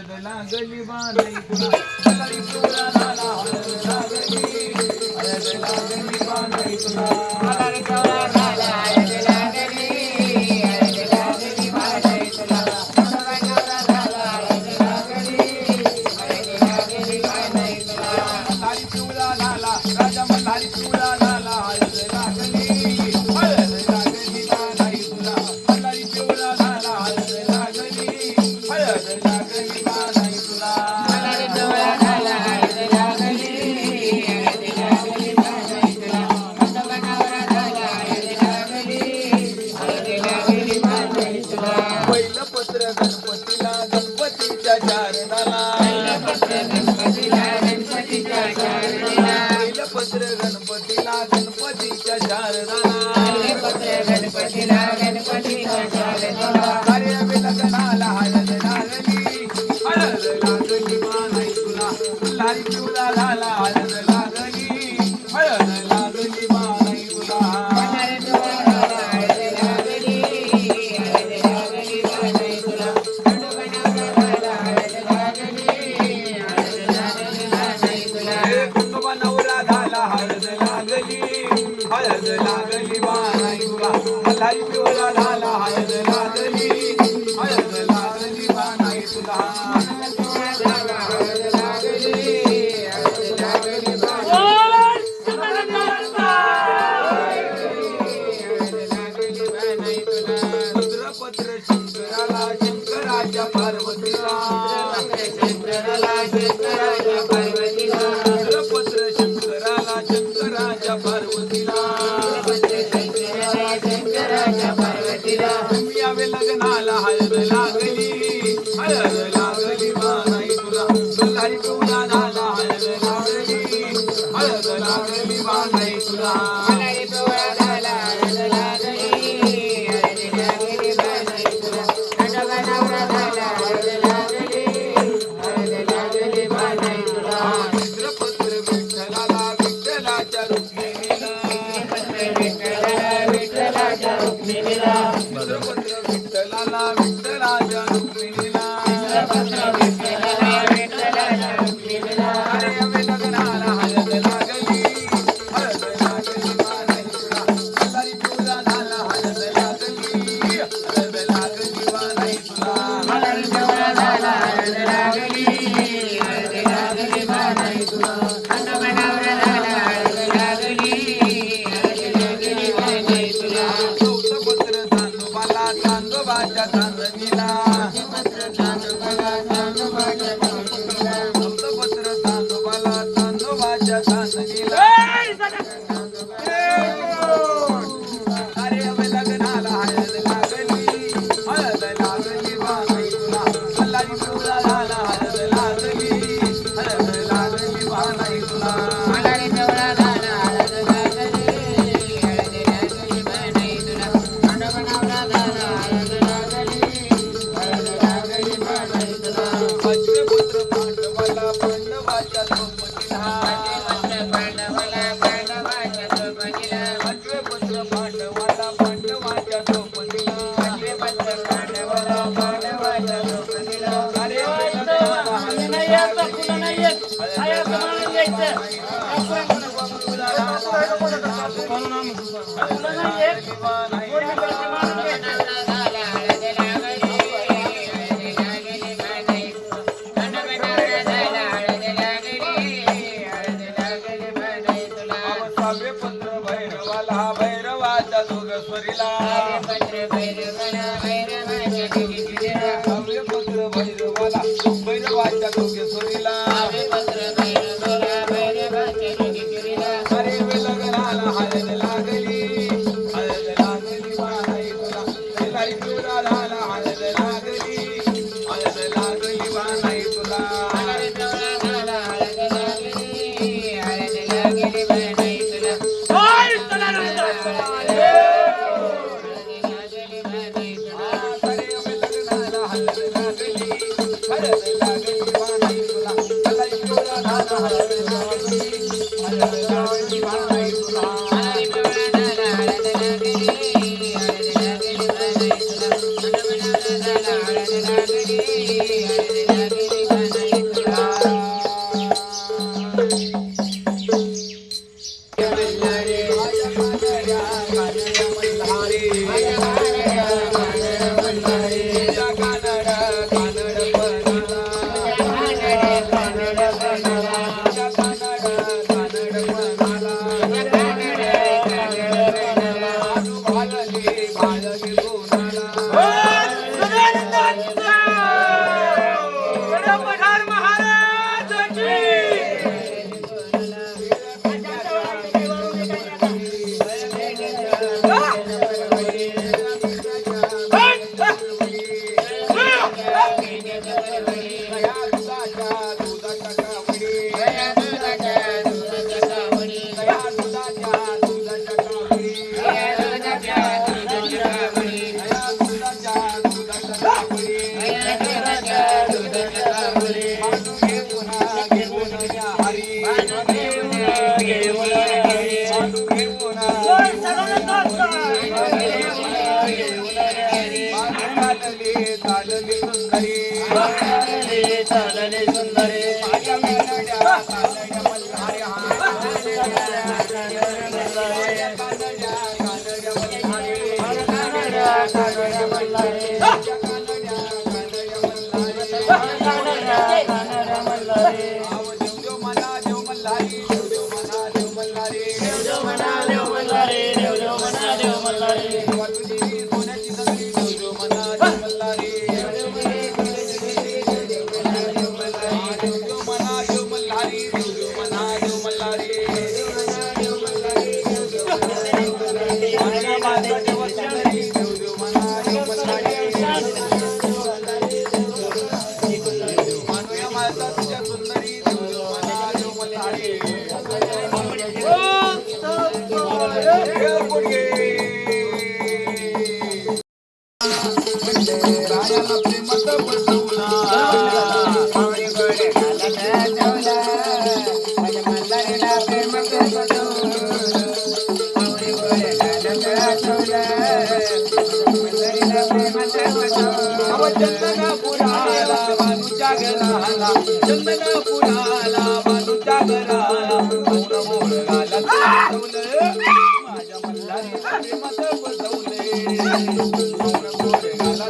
हळद लागली बांधाई तुला मल्हारी पिवळा झाला हळद लागली बांधाई तुला मल्हारी पिवळा झाला हळद लागली बांधाई तुला मल्हारी पिवळा झाला राजा मल्हारी पिवळा झाला हळद लागली बांधाई तुला मल्हारी पिवळा झाला हळद लागली बांधाई तुला मल्हारी पिवळा झाला हळद लागली बांधाई तुला नवरा झाला हळद लागली बांधाई तुला पहिलं पत्र गणपतीला गणपतीच्या चारणाला पहिलं पत्र गणपतीला गणपतीच्या चारणाला पहिलं पत्र गणपतीला गणपतीच्या चारणाला पहिलं पत्र गणपतीला गणपतीच्या चारणाला कार्यावे लग्नाला हळद लागली बांधाई तुला मल्हारी पिवळा झाला हळद लागली बांधाई तुला मल्हारी पिवळा झाला हळद लागली बांधाई तुला कुटुंबा नवरा झाला हळद लागली बांधाई तुला मल्हारी पिवळा झाला हळद लागली बांधाई तुला रुद्रपत्र शंकराला शंकराच्या पार्वतीला रुद्रपत्र शंकराला शंकराच्या पार्वतीला तुम्ही यावे लग्नाला हळद लागली बांधाई तुला मल्हारी पिवळा झाला हळद लागली बांधाई तुला मल्हारी पिवळा झाला हळद लागली बांधाई तुला नवरा झाला हळद लागली बांधाई तुला चित्रपत्र विठ्ठलाला विठ्ठलाच्या रुक्मिणीला विठ्ठलाच्या रुक्मिणीला चित्रपत्र विठ्ठलाला विठ्ठलाच्या रुक्मिणीला अरे आम्ही लग्नाला हळद लागली बांधाई तुला मल्हारी पिवळा झाला हळद लागली बांधाई तुला मल्हारी पिवळा झाला हळद लागली बांधाई तुला नवरा झाला हळद लागली बांधाई तुला चौथं पत्र चांदोबाला चांदोबाच्या चांदणीला चौथं पत्र चांदोबाला चांदोबाच्या चांदणीला अरे आम्ही लग्नाला हळद लागली बांधाई तुला मल्हारी पिवळा झाला हळद लागली बांधाई तुला मल्हारी पिवळा झाला हळद लागली बांधाई तुला नवरा झाला हळद लागली बांधाई तुला पंचवे पुत्र पांडवाला पांडवाच्या सोबतीला पंचवे पुत्र पांडवाला पांडवाच्या सोबतीला अरे सहावे पत्र भैरवाला भैरवाच्या जोगेश्वरीला सहावे पत्र भैरवाला भैरवाच्या जोगेश्वरीला अरे लग्नाला हळद लागली बांधाई तुला मल्हारी पिवळा झाला हळद लागली बांधाई तुला मल्हारी पिवळा झाला हळद लागली बांधाई तुला हळद लागली पठार महाराज की चालले सुंदरे माझ्या मेलड्या कानड्या मल्हारी चंदनपुराला बानूच्या घराला चंदनपुराला बानूच्या घराला मोर घाला माझ्या मल्हारीला प्रेमात बसवले मोर घाला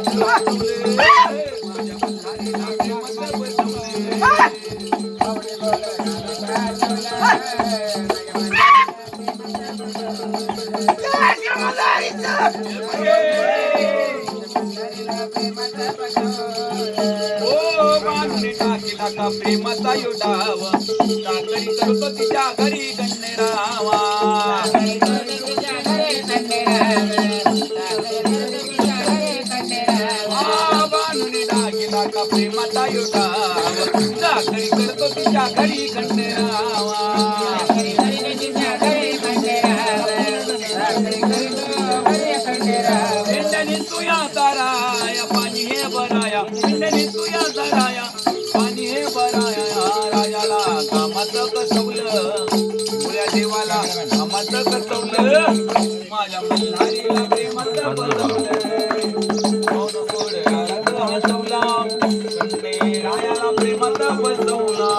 माझ्या मल्हारीला प्रेमात टाकीला का प्रेमाचा योडाव टाकळी करतो तिच्या घरी गणरावा बानुनी टाकीला का प्रेमाचा योडाव टाकळी करतो तिच्या घरी गणरावा तुया ताराया पाणी हे बराया तुया जराया पाणी हे बराया राजाला कामाचं कसवलं पुऱ्या देवाला कामाचं कसवलं माझ्या मल्हारीला प्रेमाचं बसवलं हसवला रायाला प्रेमाचं बसवला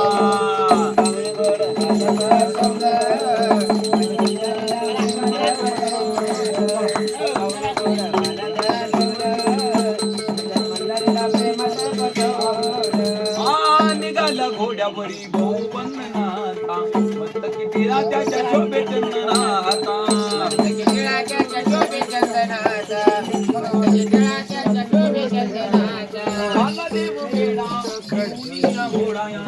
घोड्यावरी भाऊ बंधनाचा मस्त किती राजाच्या शोभे चंदनाचा मला देव बेडा मुनीला घोडाया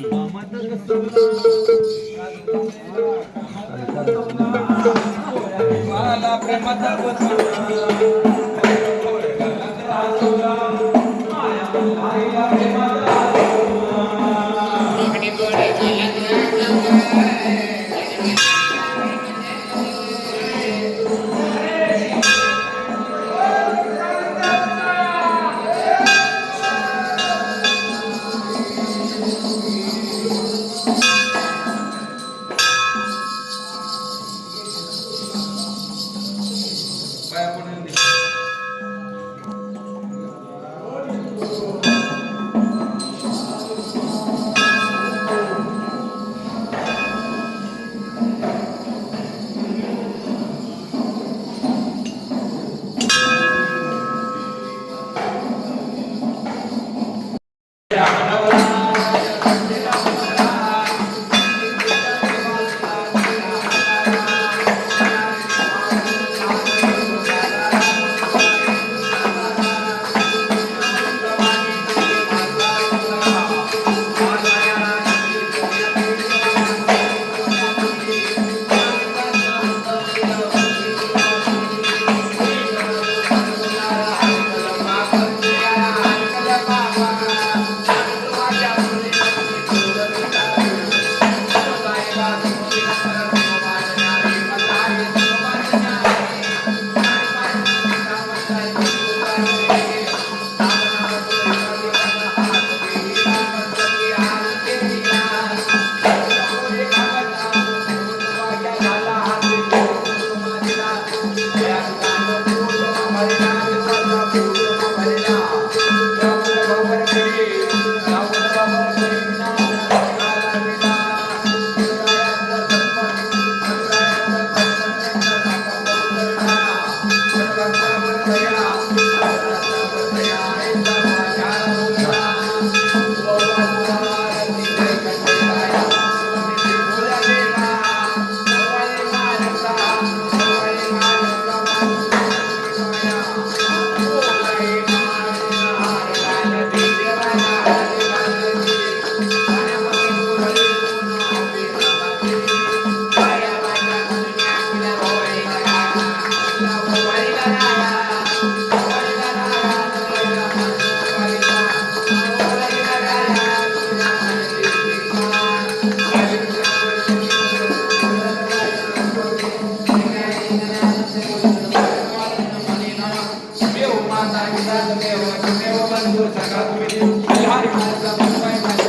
मामात मला प्रेमात पिता त्वमेव त्वमेव बन्धुः सखा त्वमेव बलहारी माता मुंबई